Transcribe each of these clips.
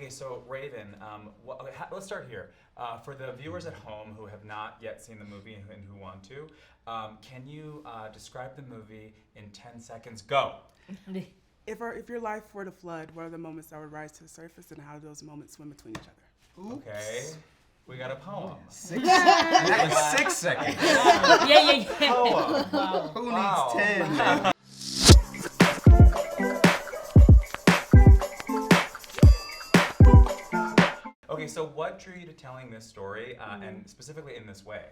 Okay, so Raven, let's start here. For the viewers at home who have not yet seen the movie and who want to, can you describe the movie in 10 seconds? Go. If your life were to flood, what are the moments that would rise to the surface, and how do those moments swim between each other? Oops. Okay, we got a poem. 6 seconds. Yeah. Poem. Wow. Who needs 10? Okay, so what drew you to telling this story, and specifically in this way?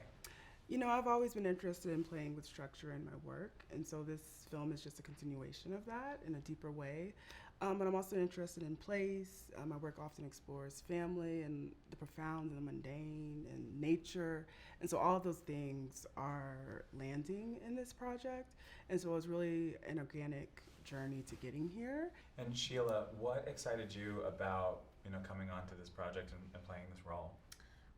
You know, I've always been interested in playing with structure in my work, and so this film is just a continuation of that in a deeper way. But I'm also interested in place. My work often explores family and the profound and the mundane and nature. And so all of those things are landing in this project. And so it was really an organic journey to getting here. And Sheila, what excited you about coming onto this project and playing this role?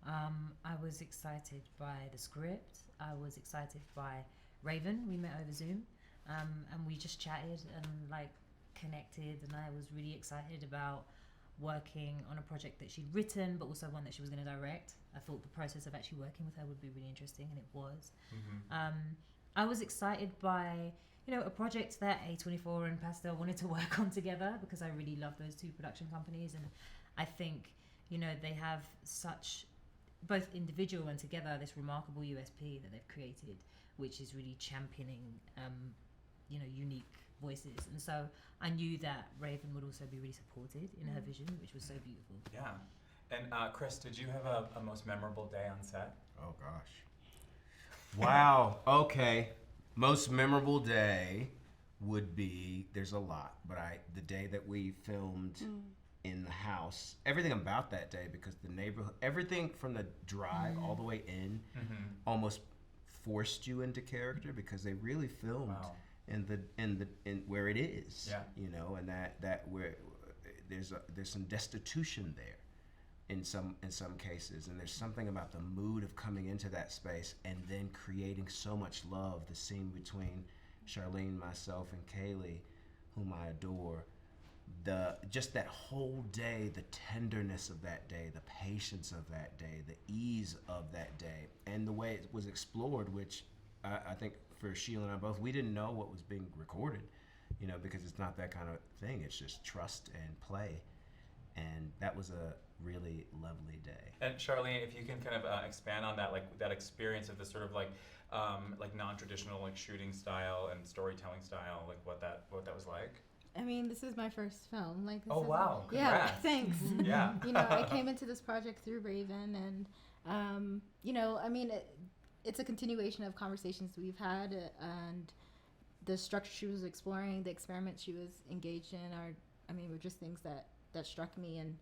I was excited by the script. I was excited by Raven. We met over Zoom, and we just chatted and connected. And I was really excited about working on a project that she'd written, but also one that she was going to direct. I thought the process of actually working with her would be really interesting, and it was. Mm-hmm. I was excited by a project that A24 and Pastel wanted to work on together, because I really love those two production companies, and I think they have such, both individual and together, this remarkable USP that they've created, which is really championing unique voices. And so I knew that Raven would also be really supported in her vision, which was so beautiful. Yeah. And Chris, did you have a most memorable day on set? Oh gosh. Wow. Okay. Most memorable day would be, there's a lot, but the day that we filmed in the house, everything about that day, because the neighborhood, everything from the drive all the way in, almost forced you into character, because they really filmed in where it is, and that where there's some destitution there in some cases, and there's something about the mood of coming into that space and then creating so much love. The scene between Charleen, myself, and Kaylee, whom I adore, just that whole day, the tenderness of that day, the patience of that day, the ease of that day, and the way it was explored, which I think for Sheila and I both, we didn't know what was being recorded, because it's not that kind of thing. It's just trust and play. And that was a really lovely day. And Charleen, if you can kind of expand on that, that experience of this sort of non-traditional shooting style and storytelling style, what that was like. I mean, this is my first film. Wow! Congrats. Yeah, thanks. Yeah. I came into this project through Raven, and it's a continuation of conversations we've had, and the structure she was exploring, the experiments she was engaged in were just things that struck me, and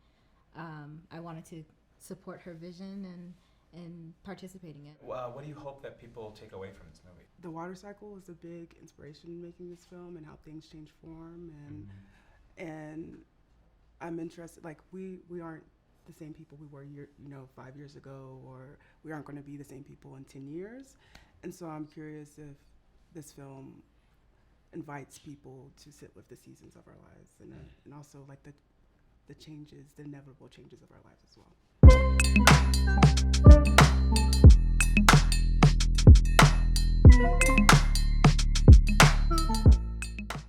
I wanted to support her vision and participate in it. What do you hope that people take away from this movie? The water cycle was a big inspiration in making this film, and how things change form, and I'm interested. We aren't the same people we were 5 years ago, or we aren't going to be the same people in 10 years, and so I'm curious if this film invites people to sit with the seasons of our lives, and also the changes, the inevitable changes of our lives as well.